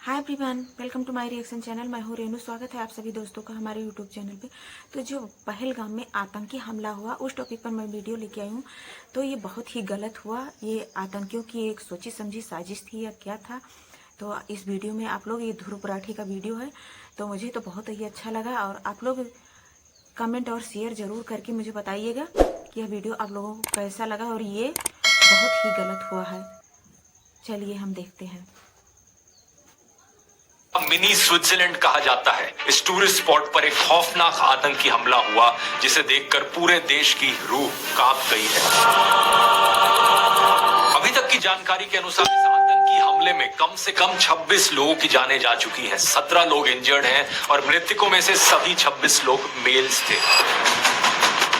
Hi everyone, welcome to my reaction channel. मैं हूँ रेनू। स्वागत है आप सभी दोस्तों का हमारे यूट्यूब चैनल पे। तो जो पहलगाम में आतंकी हमला हुआ उस टॉपिक पर मैं वीडियो लेके आई हूँ। तो ये बहुत ही गलत हुआ। ये आतंकियों की एक सोची समझी साजिश थी या क्या था। तो इस वीडियो में आप लोग, ये ध्रुव पराठी का वीडियो है, तो मुझे तो बहुत ही अच्छा लगा। और आप लोग कमेंट और शेयर ज़रूर करके मुझे बताइएगा कि यह वीडियो आप लोगों को कैसा लगा। और ये बहुत ही गलत हुआ है। चलिए हम देखते हैं। मिनी स्विट्जरलैंड कहा जाता है। इस टूरिस्ट स्पॉट पर एक खौफनाक आतंकी हमला हुआ जिसे देखकर पूरे देश की रूह कांप गई है। अभी तक की जानकारी के अनुसार इस आतंकी हमले में कम से कम 26 लोगों की जानें जा चुकी हैं, 17 लोग इंजर्ड हैं और मृतकों में से सभी 26 लोग मेल्स थे।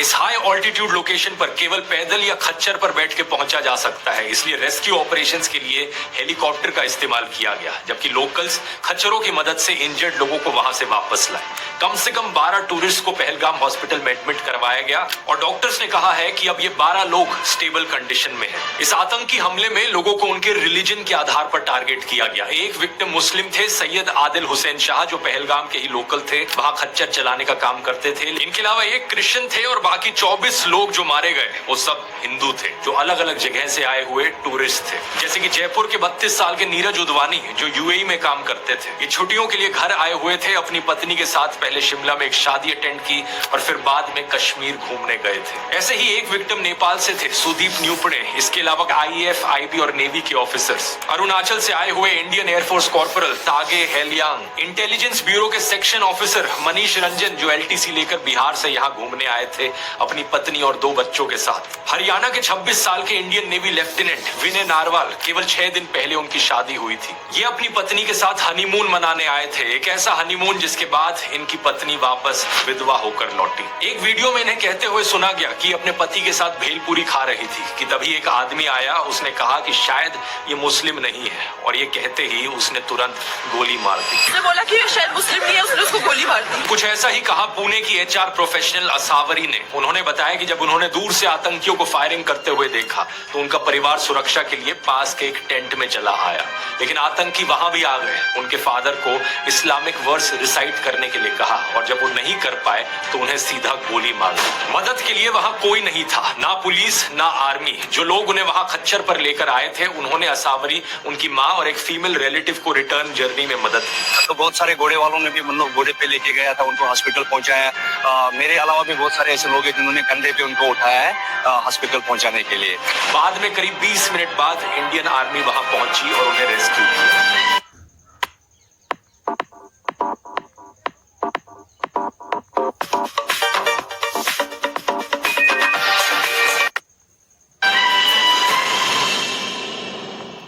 इस हाई ऑल्टीट्यूड लोकेशन पर केवल पैदल या खच्चर पर बैठ के पहुंचा जा सकता है, इसलिए रेस्क्यू ऑपरेशंस के लिए हेलीकॉप्टर का इस्तेमाल किया गया, जबकि लोकल्स खच्चरों की मदद से इंजर्ड लोगों को वहां से वापस लाए। कम से कम 12 टूरिस्ट को पहलगाम हॉस्पिटल में एडमिट करवाया गया और डॉक्टर्स ने कहा है कि अब ये 12 लोग स्टेबल कंडीशन में हैं। इस आतंकी हमले में लोगों को उनके रिलीजन के आधार पर टारगेट किया गया। एक विक्टिम मुस्लिम थे, सैयद आदिल हुसैन शाह, जो पहलगाम के ही लोकल थे, वहां खच्चर चलाने का काम करते थे। इनके अलावा एक क्रिश्चियन थे और बाकी 24 लोग जो मारे गए वो सब हिंदू थे, जो अलग अलग जगह से आए हुए टूरिस्ट थे। जैसे कि जयपुर के 32 साल के नीरज उदवानी, जो यूएई में काम करते थे। ये छुट्टियों के लिए घर आए हुए थे। अपनी पत्नी के साथ पहले शिमला में एक शादी अटेंड की और फिर बाद में कश्मीर घूमने गए थे। ऐसे ही एक विक्टिम नेपाल से थे, सुदीप न्यूपड़े। इसके अलावा आईएएफ, आईबी और नेवी के ऑफिसर्स। अरुणाचल से आए हुए इंडियन एयरफोर्स कॉर्पोरल तागे हेलियांग, इंटेलिजेंस ब्यूरो के सेक्शन ऑफिसर मनीष रंजन, जो एलटीसी लेकर बिहार से यहाँ घूमने आए थे अपनी पत्नी और 2 बच्चों के साथ। हरियाणा के 26 साल के इंडियन नेवी लेफ्टिनेंट विनय नारवाल, केवल 6 दिन पहले उनकी शादी हुई थी। ये अपनी पत्नी के साथ हनीमून मनाने आए थे, एक ऐसा हनीमून जिसके बाद इनकी पत्नी वापस विधवा होकर लौटी। एक वीडियो में इन्हें कहते हुए सुना गया कि अपने पति के साथ भेलपूरी खा रही थी कि तभी एक आदमी आया। उसने कहा कि शायद ये मुस्लिम नहीं है और ये कहते ही उसने तुरंत गोली मार दी। उसने बोला कि ये शायद मुस्लिम नहीं है, उसने उसको गोली मार दी। कुछ ऐसा ही कहा पुणे की एचआर प्रोफेशनल असावरी ने। उन्होंने बताया कि जब उन्होंने दूर से आतंकियों को फायरिंग करते हुए देखा तो उनका परिवार सुरक्षा के लिए पास के एक टेंट में चला आया, लेकिन आतंकी वहां भी आ गए। उनके फादर को इस्लामिक वर्स रिसाइट करने के लिए कहा और जब वो नहीं कर पाए तो उन्हें सीधा गोली मार दी। मदद के लिए वहां कोई नहीं था, ना पुलिस ना आर्मी। जो लोग उन्हें वहां खच्चर पर लेकर आए थे, उन्होंने असावरी, उनकी माँ और एक फीमेल रिलेटिव को रिटर्न जर्नी में मदद की। तो बहुत सारे घोड़े वालों ने भी मतलब घोड़े पे लेके गया था, उनको हॉस्पिटल पहुंचाया। मेरे अलावा भी बहुत सारे ऐसे लोग हैं जिन्होंने कंधे पे उनको उठाया है हॉस्पिटल पहुंचाने के लिए। बाद में करीब 20 मिनट बाद इंडियन आर्मी वहां पहुंची और उन्हें रेस्क्यू किया।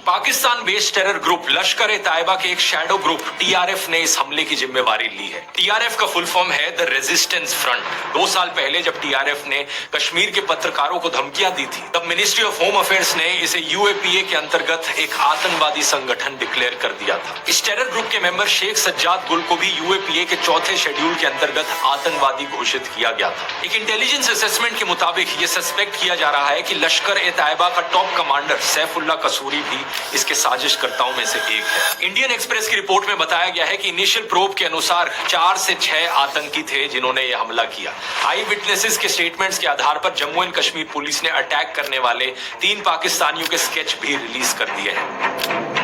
पाकिस्तान बेस्ड टेरर ग्रुप लश्कर ए तैयबा के एक शैडो ग्रुप टीआरएफ ने इस हमले की जिम्मेवारी ली है। टीआरएफ का फुल फॉर्म है द रेजिस्टेंस फ्रंट। 2 साल पहले जब टीआरएफ ने कश्मीर के पत्रकारों को धमकियां दी थी, तब मिनिस्ट्री ऑफ होम अफेयर्स ने इसे यूएपीए के अंतर्गत एक आतंकवादी संगठन डिक्लेयर कर दिया था। इस टेरर ग्रुप के मेंबर शेख सज्जाद गुल को भी यूएपीए के 4थे शेड्यूल के अंतर्गत आतंकवादी घोषित किया गया था। एक इंटेलिजेंस असेसमेंट के मुताबिक ये सस्पेक्ट किया जा रहा है कि लश्कर ए तैयबा का टॉप कमांडर सैफुल्लाह कसूरी भी इसके साजिशकर्ताओं में से एक है। इंडियन एक्सप्रेस की रिपोर्ट में बताया गया है कि इनिशियल प्रोब के अनुसार 4 से 6 आतंकी थे जिन्होंने यह हमला किया। आई विटनेसेस के स्टेटमेंट्स के आधार पर जम्मू एंड कश्मीर पुलिस ने अटैक करने वाले 3 पाकिस्तानियों के स्केच भी रिलीज कर दिए हैं।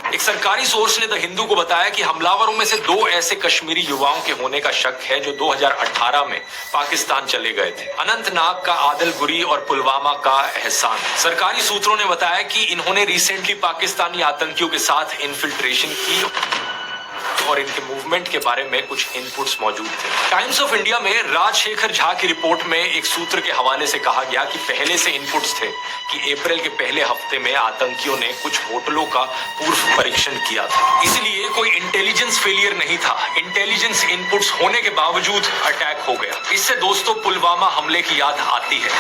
एक सरकारी सोर्स ने द हिंदू को बताया कि हमलावरों में से 2 ऐसे कश्मीरी युवाओं के होने का शक है जो 2018 में पाकिस्तान चले गए थे। अनंतनाग का आदिल गुरी और पुलवामा का एहसान। सरकारी सूत्रों ने बताया कि इन्होंने रिसेंटली पाकिस्तानी आतंकियों के साथ इन्फिल्ट्रेशन की और इनके मूवमेंट के बारे में कुछ इनपुट्स मौजूद थे। टाइम्स ऑफ इंडिया में राजशेखर झा की रिपोर्ट में एक सूत्र के हवाले से कहा गया कि पहले से इनपुट्स थे कि अप्रैल के पहले हफ्ते में आतंकियों ने कुछ होटलों का पूर्व परीक्षण किया था, इसलिए कोई इंटेलिजेंस फेलियर नहीं था। इंटेलिजेंस इनपुट्स होने के बावजूद अटैक हो गया। इससे दोस्तों पुलवामा हमले की याद आती है,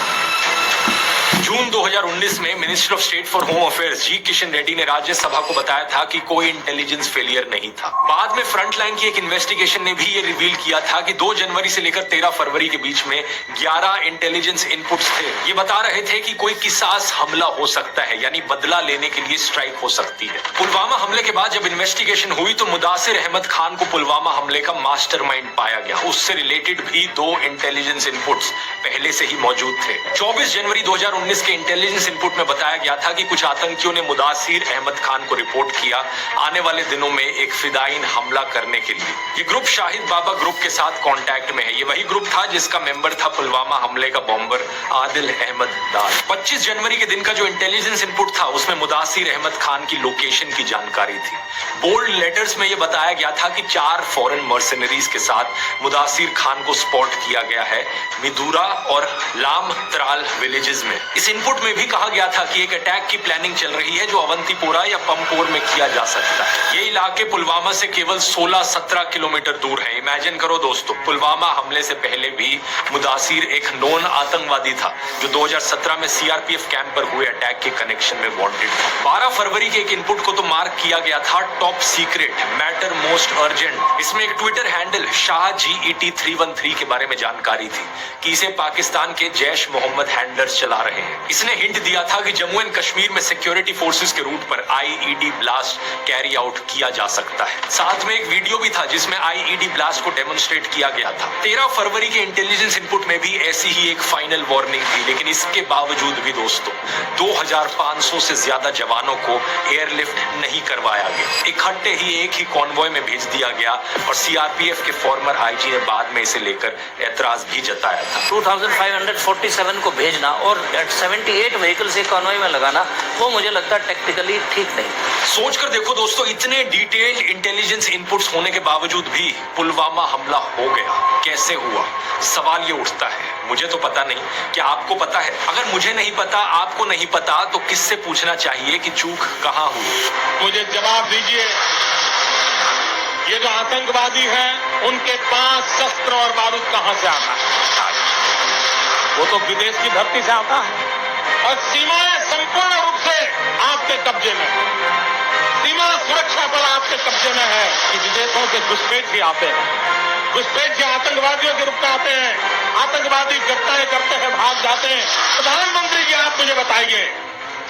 जून 2019 में minister of state for home affairs G Kishan Reddy ने राज्यसभा को बताया था कि कोई इंटेलिजेंस फेलियर नहीं था। बाद में फ्रंटलाइन की एक इन्वेस्टिगेशन ने भी ये रिवील किया था कि 2 जनवरी से लेकर 13 फरवरी के बीच में 11 इंटेलिजेंस इनपुट्स थे। ये बता रहे थे कि कोई किसास हमला हो सकता है, यानी बदला लेने के लिए स्ट्राइक हो सकती है। पुलवामा हमले के बाद जब इन्वेस्टिगेशन हुई तो मुदासिर अहमद खान को पुलवामा हमले का मास्टरमाइंड पाया गया। उससे रिलेटेड भी 2 इंटेलिजेंस इनपुट्स पहले से ही मौजूद थे। 24 जनवरी 2019 के इंटेलिजेंस इनपुट में बताया गया था कि कुछ आतंकियों ने मुदासिर अहमद खान को रिपोर्ट किया आने वाले दिनों में एक फिदायीन हमला करने के लिए। ये ग्रुप शाहिद बाबा ग्रुप के साथ कांटेक्ट में है। ये वही ग्रुप था जिसका मेंबर था पुलवामा हमले का बॉम्बर आदिल अहमद दार। 25 जनवरी के दिन का जो इंटेलिजेंस इनपुट था उसमें मुदासिर अहमद खान की लोकेशन की जानकारी थी। बोल्ड लेटर्स में यह बताया गया था कि 4 फॉरेन मर्सनरीज के साथ मुदासिर खान को स्पॉट किया गया है मिदूरा और लाम त्राल विलेजेस में। इस इनपुट में भी कहा गया था कि एक अटैक की प्लानिंग चल रही है जो अवंतीपोरा या पंपोर में किया जा सकता है। ये इलाके पुलवामा से केवल 16-17 किलोमीटर दूर है। इमेजिन करो दोस्तों, पुलवामा हमले से पहले भी मुदासिर एक नॉन आतंकवादी था जो 2017 में सीआरपीएफ कैंप पर हुए अटैक के कनेक्शन में वांटेड था। 12 फरवरी के एक इनपुट को तो मार्क किया गया था top secret, matter most urgent. इसमें एक ट्विटर हैंडल शाह GET 313 के बारे में जानकारी थी कि इसे पाकिस्तान के जैश मोहम्मद हैंडलर्स चला रहे हैं। इसने हिंट दिया था कि जम्मू एंड कश्मीर में सिक्योरिटी फोर्सेस के रूट पर IED ब्लास्ट कैरी आउट किया जा सकता है। साथ में एक वीडियो भी था जिसमें IED ब्लास्ट को डेमोन्स्ट्रेट किया गया था। 13 फरवरी के इंटेलिजेंस इनपुट में भी ऐसी ही एक फाइनल वार्निंग थी, लेकिन इसके बावजूद भी दोस्तों 2500 से ज्यादा जवानों को एयरलिफ्ट नहीं करवाया गया। इकट्ठे ही एक ही कॉन्वॉय में भेज दिया गया और सीआरपीएफ के फॉर्मर IG ने बाद में इसे लेकर एतराज भी जताया था। 2547 को भेजना और 78 व्हीकल्स एक कॉन्वॉय में लगाना, वो मुझे लगता है टेक्निकली ठीक नहीं। सोचकर देखो दोस्तों, इतने डिटेल्ड इंटेलिजेंस इनपुट्स होने के बावजूद भी पुलवामा हमला हो गया। कैसे हुआ? सवाल ये उठता है। मुझे तो पता नहीं, क्या आपको पता है? अगर मुझे नहीं पता, आपको नहीं पता, तो किससे पूछना चाहिए कि चूक कहां हुई? मुझे जवाब दीजिए। ये जो आतंकवादी हैं, उनके पास शस्त्र और बारूद कहां से आता है? वो तो विदेश की धरती से आता है और सीमाएं संपूर्ण रूप से आपके कब्जे में है। सीमा सुरक्षा बल आपके कब्जे में है कि विदेशों से घुसपैठ भी आते हैं, घुसपैठ के आतंकवादियों के रूप में आते हैं, आतंकवादी घटनाएं करते हैं, भाग जाते हैं। प्रधानमंत्री जी, आप मुझे बताइए,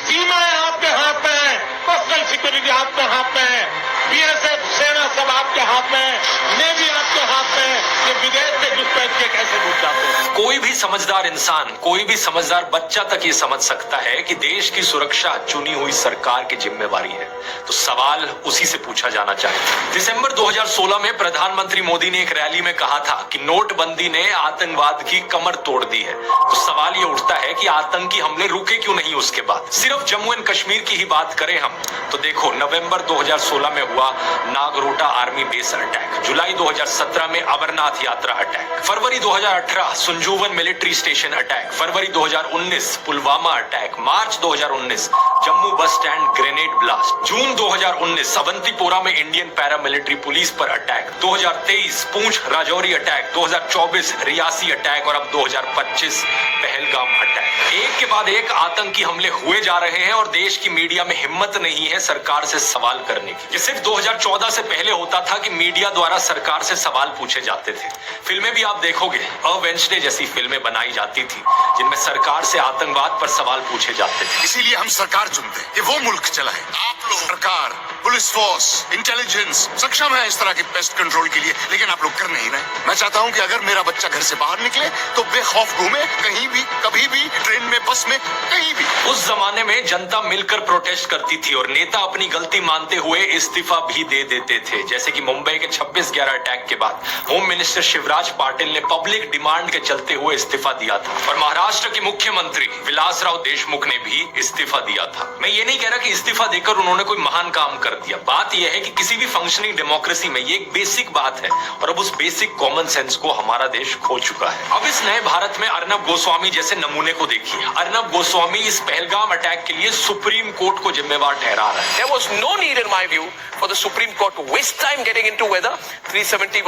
सीमाएं आपके हाथ में है, पर्सनल सिक्योरिटी आपके हाथ में है, BSF सेना सब आपके हाथ में है, नेवी आपके हाथ में है, ये विदेश से घुसपैठ के कैसे घुस जाते हैं? कोई भी समझदार इंसान, कोई भी समझदार बच्चा तक ये समझ सकता है कि देश की सुरक्षा चुनी हुई सरकार की जिम्मेवारी है। तो सवाल उसी से पूछा जाना चाहिए। दिसंबर 2016 में प्रधानमंत्री मोदी ने एक रैली में कहा था कि नोटबंदी ने आतंकवाद की कमर तोड़ दी है। तो सवाल ये उठता है कि आतंकी हमले रुके क्यों नहीं उसके बाद? सिर्फ जम्मू एंड कश्मीर की ही बात करें हम तो देखो, नवंबर 2016 में हुआ Nagrota army base attack, July 2017 में अमरनाथ यात्रा अटैक, फरवरी 2018 संजूवन मिलिट्री स्टेशन अटैक, फरवरी 2019 Pulwama attack, March 2019 Jammu bus stand grenade blast, June 2019 Awantipora में इंडियन पैरामिलिट्री पुलिस पर attack, 2023 Poonch Rajouri attack, 2024 Reasi attack और अब 2025 पहलगाम अटैक। एक के बाद एक आतंकी हमले हुए जा रहे हैं और देश की मीडिया में हिम्मत नहीं है सरकार से सवाल करने की। ये सिर्फ 2014 से पहले होता था कि मीडिया द्वारा सरकार से सवाल पूछे जाते थे। फिल्में भी आप देखोगे, अ वेंसडे जैसी फिल्में बनाई जाती थी जिनमें सरकार से आतंकवाद पर सवाल पूछे जाते थे। इसीलिए हम सरकार चुनते हैं कि वो मुल्क चलाए। आप लोग सरकार, पुलिस फोर्स, इंटेलिजेंस सक्षम है इस तरह के पेस्ट कंट्रोल के लिए, लेकिन आप लोग कर नहीं रहे। मैं चाहता हूं कि अगर मेरा बच्चा घर से बाहर निकले तो बेखौफ घूमे, कहीं भी, कभी भी, ट्रेन में, बस में, कहीं भी। उस जमाने में जनता मिलकर प्रोटेस्ट करती थी और नेता अपनी गलती मानते हुए इस्तीफा भी दे देते थे। जैसे कि मुंबई के 26/11 अटैक के बाद होम मिनिस्टर शिवराज पाटिल ने पब्लिक डिमांड के चलते हुए इस्तीफा दिया था और महाराष्ट्र के मुख्यमंत्री विलासराव देशमुख ने भी इस्तीफा दिया था। मैं ये नहीं कह रहा कि इस्तीफा देकर उन्होंने कोई महान काम कर दिया, दिया। बात यह है कि किसी भी फंक्शनिंग डेमोक्रेसी में ये एक बेसिक बात है और अब उस बेसिक कॉमन सेंस को हमारा देश खो चुका है। अब इस नए भारत में अर्नब गोस्वामी जैसे नमूने को देखिए। अर्नब गोस्वामी इस पहलगाम अटैक के लिए सुप्रीम कोर्ट को जिम्मेवार ठहरा रहा है। There was no need, in my view, for the Supreme Court to waste time getting into whether 370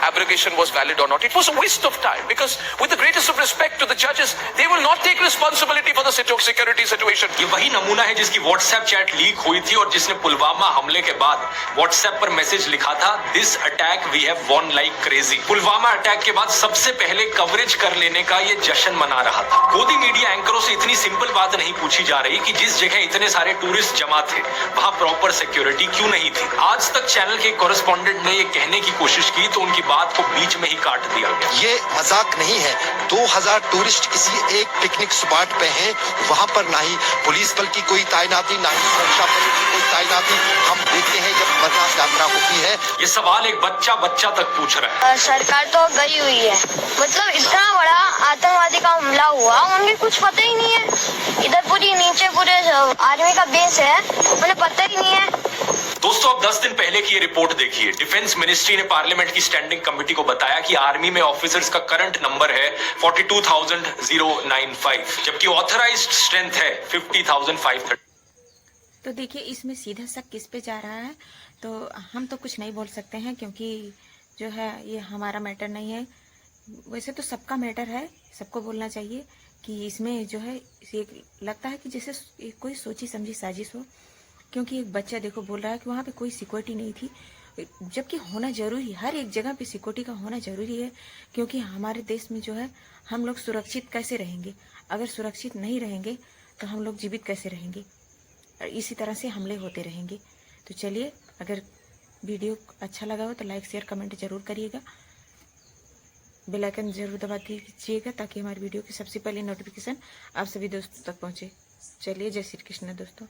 abrogation was valid or not. It was a waste of time because, with the greatest of respect to the judges, they will not take responsibility for the security situation. ये वही नमूना है जिसकी WhatsApp chat leak हुई थी और जिसने पुलवामा हमले के बाद व्हाट्सएप पर मैसेज लिखा था, this attack we have won like crazy. Pulwama attack के बाद सबसे पहले कवरेज कर लेने का ये जश्न मना रहा था। गोदी मीडिया एंकरों से इतनी सिंपल बात नहीं पूछी जा रही कि जिस जगह इतने सारे टूरिस्ट जमा थे वहां प्रॉपर सिक्योरिटी क्यों नहीं थी। आज तक चैनल के कॉरेस्पॉन्डेंट ने ये कहने की कोशिश की तो उनकी बात को बीच में ही काट दिया गया। ये मजाक नहीं है। 2000 टूरिस्ट किसी एक पिकनिक स्पॉट पे हैं, वहां पर ना ही पुलिस बल की कोई तैनाती, ना ही सुरक्षा बल की कोई तैनाती। हम देखते हैं जब अमरनाथ यात्रा होती है। ये सवाल एक बच्चा तक पूछ रहा है। सरकार तो गई हुई है, मतलब इतना बड़ा आतंकवादी का हमला हुआ, उन्हें कुछ पता ही नहीं है। इधर पूरी नीचे पूरे आर्मी का बेस है, उन्हें पता ही नहीं है। दोस्तों, अब 10 दिन पहले की ये रिपोर्ट देखिए। डिफेंस मिनिस्ट्री ने पार्लियामेंट की स्टैंडिंग कमेटी को बताया कि आर्मी में ऑफिसर्स का करंट नंबर है 42,095, जबकि ऑथराइज्ड स्ट्रेंथ है 50,530। तो देखिए, इसमें सीधा शक किस पे जा रहा है, तो हम तो कुछ नहीं बोल सकते हैं क्योंकि जो है ये हमारा मैटर नहीं है। वैसे तो सबका मैटर है, सबको बोलना चाहिए कि इसमें जो है लगता है कि जैसे कोई सोची समझी साजिश हो, क्योंकि एक बच्चा देखो बोल रहा है कि वहाँ पे कोई सिक्योरिटी नहीं थी, जबकि होना जरूरी, हर एक जगह पे सिक्योरिटी का होना जरूरी है। क्योंकि हमारे देश में जो है हम लोग सुरक्षित कैसे रहेंगे? अगर सुरक्षित नहीं रहेंगे तो हम लोग जीवित कैसे रहेंगे? और इसी तरह से हमले होते रहेंगे। तो चलिए, अगर वीडियो अच्छा लगा हो तो लाइक शेयर कमेंट जरूर करिएगा, बेल आइकन जरूर दबा दीजिएगा ताकि हमारी वीडियो की सबसे पहले नोटिफिकेशन आप सभी दोस्तों तक पहुंचे। चलिए, जय श्री कृष्ण दोस्तों।